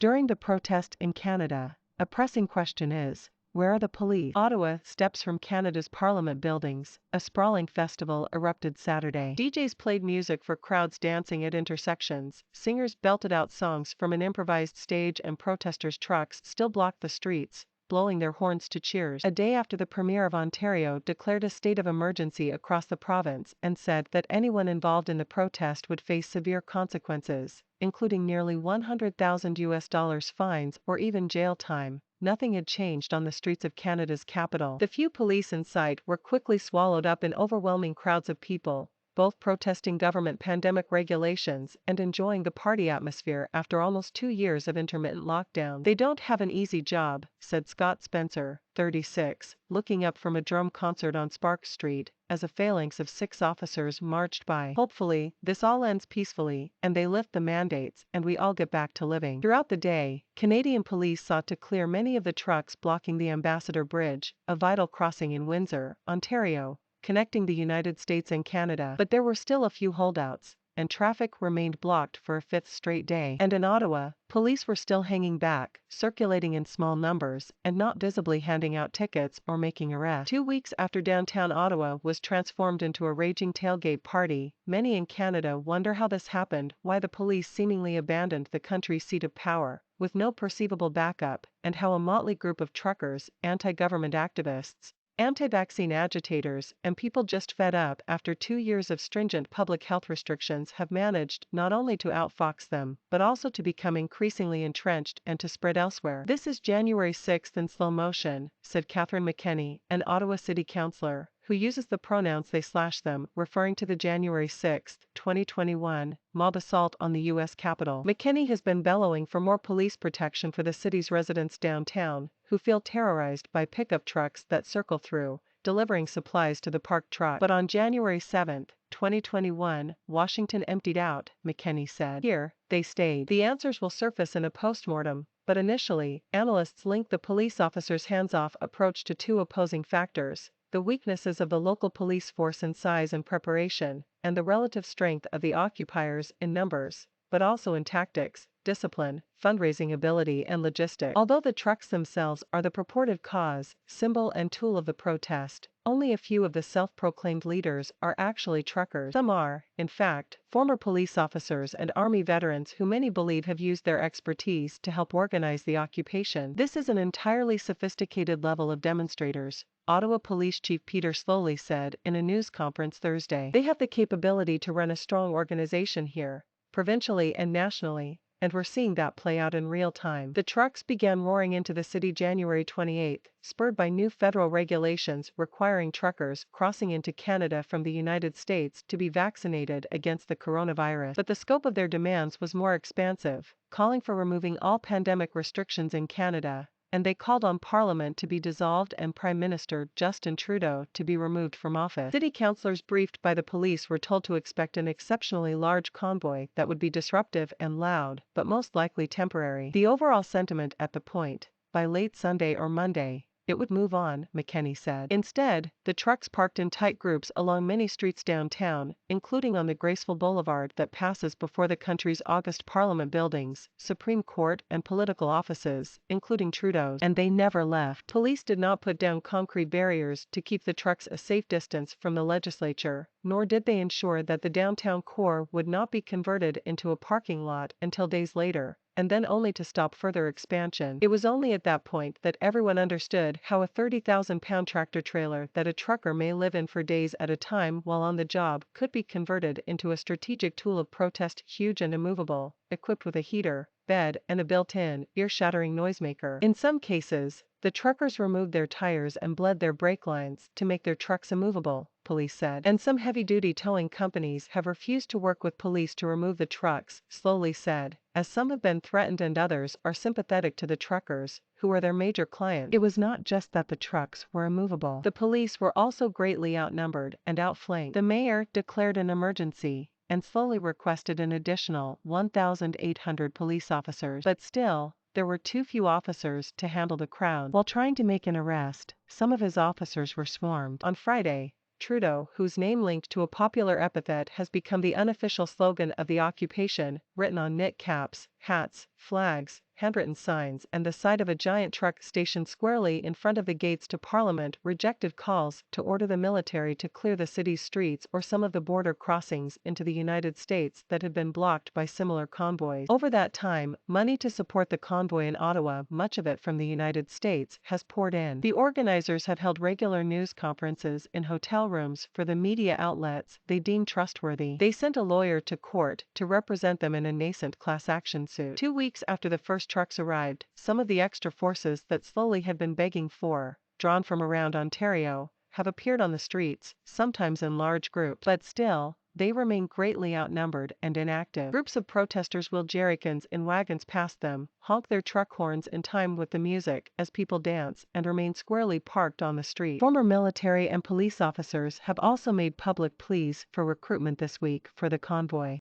During the protest in Canada, a pressing question is, where are the police? Ottawa, steps from Canada's Parliament buildings, a sprawling festival erupted Saturday. DJs played music for crowds dancing at intersections, singers belted out songs from an improvised stage, and protesters' trucks still blocked the streets, blowing their horns to cheers. A day after the Premier of Ontario declared a state of emergency across the province and said that anyone involved in the protest would face severe consequences, including nearly $100,000 fines or even jail time, nothing had changed on the streets of Canada's capital. The few police in sight were quickly swallowed up in overwhelming crowds of people, both protesting government pandemic regulations and enjoying the party atmosphere after almost 2 years of intermittent lockdown. "They don't have an easy job," said Scott Spencer, 36, looking up from a drum concert on Sparks Street, as a phalanx of 6 officers marched by. "Hopefully, this all ends peacefully, and they lift the mandates, and we all get back to living." Throughout the day, Canadian police sought to clear many of the trucks blocking the Ambassador Bridge, a vital crossing in Windsor, Ontario, connecting the United States and Canada. But there were still a few holdouts, and traffic remained blocked for a 5th straight day. And in Ottawa, police were still hanging back, circulating in small numbers, and not visibly handing out tickets or making arrests. 2 weeks after downtown Ottawa was transformed into a raging tailgate party, many in Canada wonder how this happened, why the police seemingly abandoned the country's seat of power, with no perceivable backup, and how a motley group of truckers, anti-government activists, anti-vaccine agitators, and people just fed up after 2 years of stringent public health restrictions have managed not only to outfox them, but also to become increasingly entrenched and to spread elsewhere. "This is January 6th in slow motion," said Catherine McKenney, an Ottawa city councillor, who uses the pronouns they/them, referring to the January 6, 2021, mob assault on the U.S. Capitol. McKenney has been bellowing for more police protection for the city's residents downtown, who feel terrorized by pickup trucks that circle through, delivering supplies to the parked truck. But on January 7, 2021, Washington emptied out, McKenney said. Here, they stayed. The answers will surface in a postmortem, but initially, analysts link the police officers' hands-off approach to 2 opposing factors: the weaknesses of the local police force in size and preparation, and the relative strength of the occupiers in numbers, but also in tactics, discipline, fundraising ability, and logistics. Although the trucks themselves are the purported cause, symbol, and tool of the protest, only a few of the self-proclaimed leaders are actually truckers. Some are, in fact, former police officers and army veterans who many believe have used their expertise to help organize the occupation. "This is an entirely sophisticated level of demonstrators," Ottawa Police Chief Peter Sloly said in a news conference Thursday. "They have the capability to run a strong organization here, provincially and nationally, and we're seeing that play out in real time." The trucks began roaring into the city January 28, spurred by new federal regulations requiring truckers crossing into Canada from the United States to be vaccinated against the coronavirus. But the scope of their demands was more expansive, calling for removing all pandemic restrictions in Canada, and they called on Parliament to be dissolved and Prime Minister Justin Trudeau to be removed from office. City councillors briefed by the police were told to expect an exceptionally large convoy that would be disruptive and loud, but most likely temporary. The overall sentiment at the point, by late Sunday or Monday, it would move on, McKenney said. Instead, the trucks parked in tight groups along many streets downtown, including on the graceful boulevard that passes before the country's August Parliament buildings, Supreme Court, and political offices, including Trudeau's. And they never left. Police did not put down concrete barriers to keep the trucks a safe distance from the Legislature, nor did they ensure that the downtown core would not be converted into a parking lot until days later, and then only to stop further expansion. It was only at that point that everyone understood how a 30,000-pound tractor-trailer that a trucker may live in for days at a time while on the job could be converted into a strategic tool of protest, huge and immovable, equipped with a heater, bed, and a built-in, ear-shattering noisemaker. In some cases, the truckers removed their tires and bled their brake lines to make their trucks immovable, police said. And some heavy-duty towing companies have refused to work with police to remove the trucks, Sloly said, as some have been threatened and others are sympathetic to the truckers, who are their major clients. It was not just that the trucks were immovable. The police were also greatly outnumbered and outflanked. The mayor declared an emergency, and Sloly requested an additional 1,800 police officers. But still, there were too few officers to handle the crowd. While trying to make an arrest, some of his officers were swarmed. On Friday, Trudeau, whose name linked to a popular epithet has become the unofficial slogan of the occupation, written on knit caps, hats, flags, handwritten signs, and the sight of a giant truck stationed squarely in front of the gates to Parliament rejected calls to order the military to clear the city's streets or some of the border crossings into the United States that had been blocked by similar convoys. Over that time, money to support the convoy in Ottawa, much of it from the United States, has poured in. The organizers have held regular news conferences in hotel rooms for the media outlets they deem trustworthy. They sent a lawyer to court to represent them in a nascent class action suit. 2 weeks after the first trucks arrived, some of the extra forces that Sloly had been begging for, drawn from around Ontario, have appeared on the streets, sometimes in large groups, but still, they remain greatly outnumbered and inactive. Groups of protesters wheel jerrycans in wagons past them, honk their truck horns in time with the music as people dance, and remain squarely parked on the street. Former military and police officers have also made public pleas for recruitment this week for the convoy.